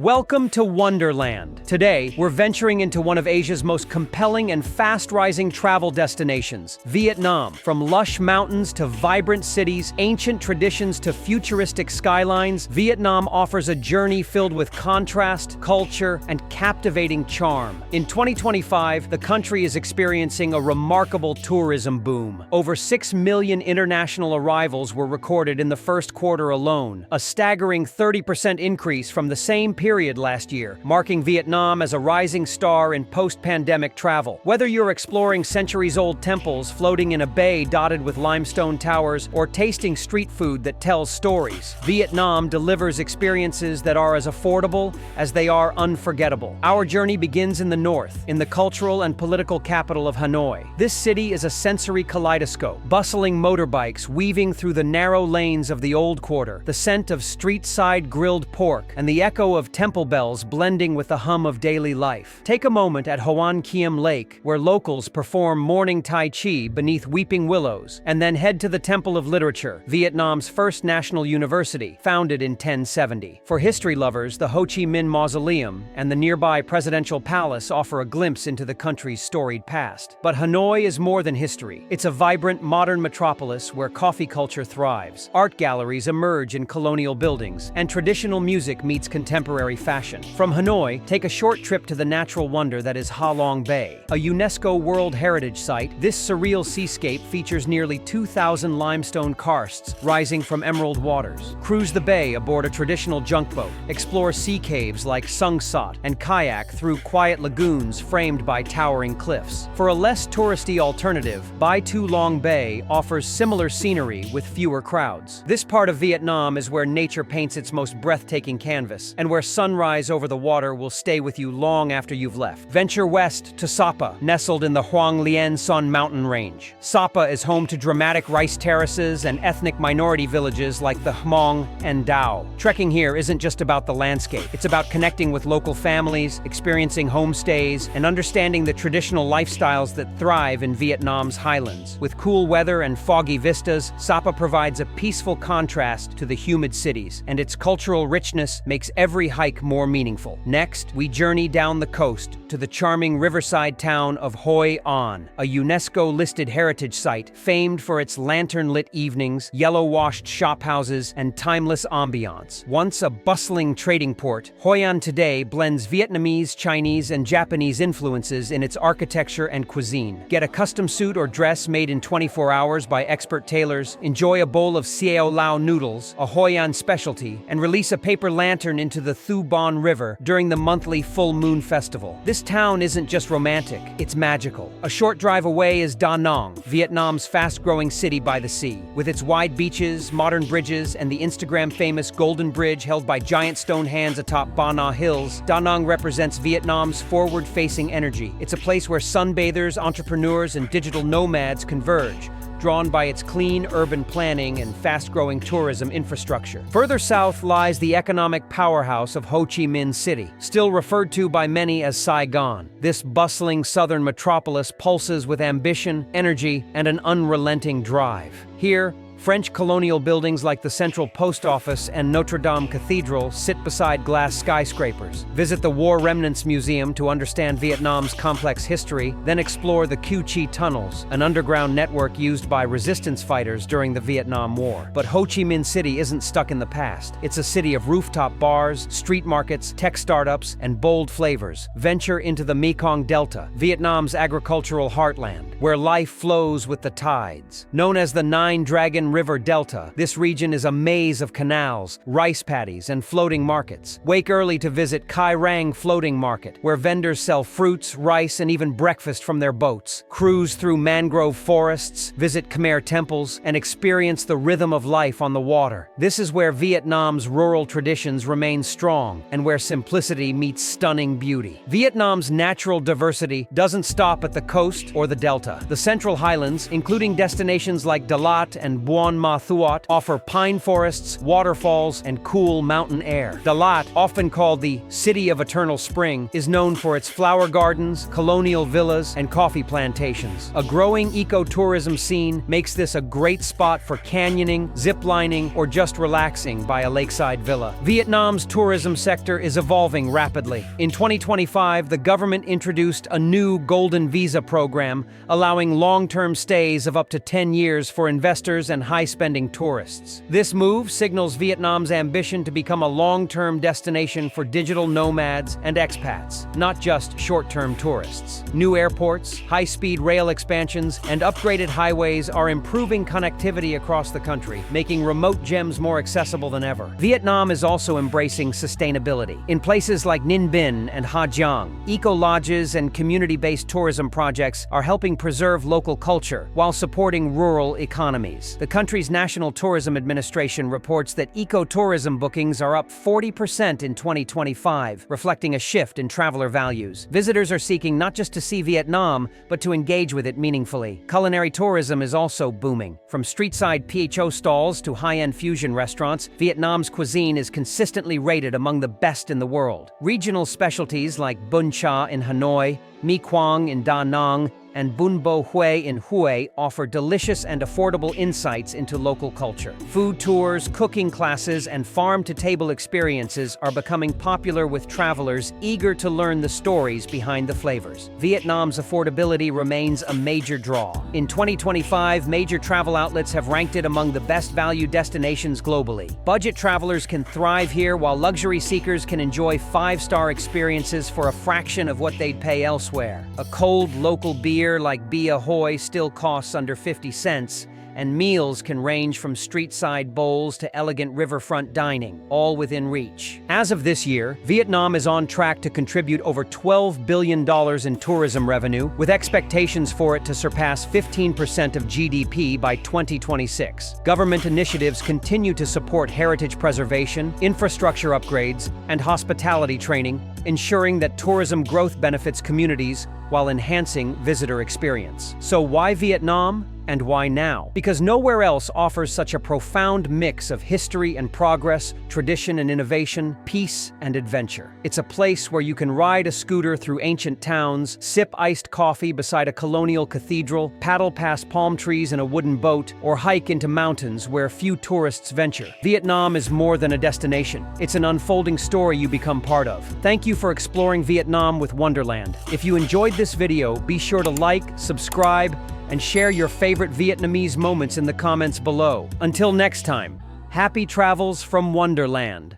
Welcome to Wonderland. Today, we're venturing into one of Asia's most compelling and fast-rising travel destinations, Vietnam. From lush mountains to vibrant cities, ancient traditions to futuristic skylines, Vietnam offers a journey filled with contrast, culture, and captivating charm. In 2025, the country is experiencing a remarkable tourism boom. Over 6 million international arrivals were recorded in the first quarter alone, a staggering 30% increase from the same period last year, marking Vietnam as a rising star in post-pandemic travel. Whether you're exploring centuries-old temples floating in a bay dotted with limestone towers or tasting street food that tells stories, Vietnam delivers experiences that are as affordable as they are unforgettable. Our journey begins in the north, in the cultural and political capital of Hanoi. This city is a sensory kaleidoscope, bustling motorbikes weaving through the narrow lanes of the old quarter, the scent of street-side grilled pork, and the echo of temple bells blending with the hum of daily life. Take a moment at Ho An Lake, where locals perform morning Tai Chi beneath weeping willows, and then head to the Temple of Literature, Vietnam's first national university, founded in 1070. For history lovers, the Ho Chi Minh Mausoleum and the nearby presidential palace offer a glimpse into the country's storied past. But Hanoi is more than history. It's a vibrant, modern metropolis where coffee culture thrives. Art galleries emerge in colonial buildings, and traditional music meets contemporary fashion. From Hanoi, take a short trip to the natural wonder that is Ha Long Bay. A UNESCO World Heritage Site, this surreal seascape features nearly 2,000 limestone karsts rising from emerald waters. Cruise the bay aboard a traditional junk boat, explore sea caves like Sung Sot, and kayak through quiet lagoons framed by towering cliffs. For a less touristy alternative, Bai Tu Long Bay offers similar scenery with fewer crowds. This part of Vietnam is where nature paints its most breathtaking canvas, and where sunrise over the water will stay with you long after you've left. Venture west to Sapa, nestled in the Hoang Lien Son mountain range. Sapa is home to dramatic rice terraces and ethnic minority villages like the Hmong and Dao. Trekking here isn't just about the landscape. It's about connecting with local families, experiencing homestays, and understanding the traditional lifestyles that thrive in Vietnam's highlands. With cool weather and foggy vistas, Sapa provides a peaceful contrast to the humid cities, and its cultural richness makes every hike more meaningful. Next, we journey down the coast to the charming riverside town of Hoi An, a UNESCO-listed heritage site famed for its lantern-lit evenings, yellow-washed shophouses, and timeless ambiance. Once a bustling trading port, Hoi An today blends Vietnamese, Chinese, and Japanese influences in its architecture and cuisine. Get a custom suit or dress made in 24 hours by expert tailors, enjoy a bowl of Sieo Lao noodles, a Hoi An specialty, and release a paper lantern into the Thu Bon River during the monthly full moon festival. This town isn't just romantic, it's magical. A short drive away is Da Nang, Vietnam's fast-growing city by the sea. With its wide beaches, modern bridges, and the Instagram-famous Golden Bridge held by giant stone hands atop Ba Na Hills, Da Nang represents Vietnam's forward-facing energy. It's a place where sunbathers, entrepreneurs, and digital nomads converge, drawn by its clean urban planning and fast-growing tourism infrastructure. Further south lies the economic powerhouse of Ho Chi Minh City, still referred to by many as Saigon. This bustling southern metropolis pulses with ambition, energy, and an unrelenting drive. Here, French colonial buildings like the Central Post Office and Notre Dame Cathedral sit beside glass skyscrapers. Visit the War Remnants Museum to understand Vietnam's complex history, then explore the Cu Chi Tunnels, an underground network used by resistance fighters during the Vietnam War. But Ho Chi Minh City isn't stuck in the past. It's a city of rooftop bars, street markets, tech startups, and bold flavors. Venture into the Mekong Delta, Vietnam's agricultural heartland, where life flows with the tides. Known as the Nine Dragon River Delta, this region is a maze of canals, rice paddies, and floating markets. Wake early to visit Kai Rang Floating Market, where vendors sell fruits, rice, and even breakfast from their boats. Cruise through mangrove forests, visit Khmer temples, and experience the rhythm of life on the water. This is where Vietnam's rural traditions remain strong, and where simplicity meets stunning beauty. Vietnam's natural diversity doesn't stop at the coast or the delta. The Central Highlands, including destinations like Dalat and Buon Buon Ma Thuot offer pine forests, waterfalls, and cool mountain air. Dalat, often called the City of Eternal Spring, is known for its flower gardens, colonial villas, and coffee plantations. A growing ecotourism scene makes this a great spot for canyoning, ziplining, or just relaxing by a lakeside villa. Vietnam's tourism sector is evolving rapidly. In 2025, the government introduced a new Golden Visa program, allowing long-term stays of up to 10 years for investors and high-spending tourists. This move signals Vietnam's ambition to become a long-term destination for digital nomads and expats, not just short-term tourists. New airports, high-speed rail expansions, and upgraded highways are improving connectivity across the country, making remote gems more accessible than ever. Vietnam is also embracing sustainability. In places like Ninh Binh and Ha Giang, eco-lodges and community-based tourism projects are helping preserve local culture while supporting rural economies. The country's National Tourism Administration reports that eco-tourism bookings are up 40% in 2025, reflecting a shift in traveler values. Visitors are seeking not just to see Vietnam, but to engage with it meaningfully. Culinary tourism is also booming. From street-side PHO stalls to high-end fusion restaurants, Vietnam's cuisine is consistently rated among the best in the world. Regional specialties like bun cha in Hanoi, mi quang in Da Nang, and Bun Bo Hue in Hue offer delicious and affordable insights into local culture. Food tours, cooking classes, and farm-to-table experiences are becoming popular with travelers eager to learn the stories behind the flavors. Vietnam's affordability remains a major draw. In 2025, major travel outlets have ranked it among the best value destinations globally. Budget travelers can thrive here, while luxury seekers can enjoy five-star experiences for a fraction of what they'd pay elsewhere. A cold local beer like Bia Hoi still costs under 50 cents, and meals can range from street-side bowls to elegant riverfront dining, all within reach. As of this year, Vietnam is on track to contribute over $12 billion in tourism revenue, with expectations for it to surpass 15% of GDP by 2026. Government initiatives continue to support heritage preservation, infrastructure upgrades, and hospitality training, ensuring that tourism growth benefits communities while enhancing visitor experience. So why Vietnam? And why now? Because nowhere else offers such a profound mix of history and progress, tradition and innovation, peace and adventure. It's a place where you can ride a scooter through ancient towns, sip iced coffee beside a colonial cathedral, paddle past palm trees in a wooden boat, or hike into mountains where few tourists venture. Vietnam is more than a destination. It's an unfolding story you become part of. Thank you for exploring Vietnam with Wonderland. If you enjoyed this video, be sure to like, subscribe, and share your favorite Vietnamese moments in the comments below. Until next time, happy travels from Wonderland.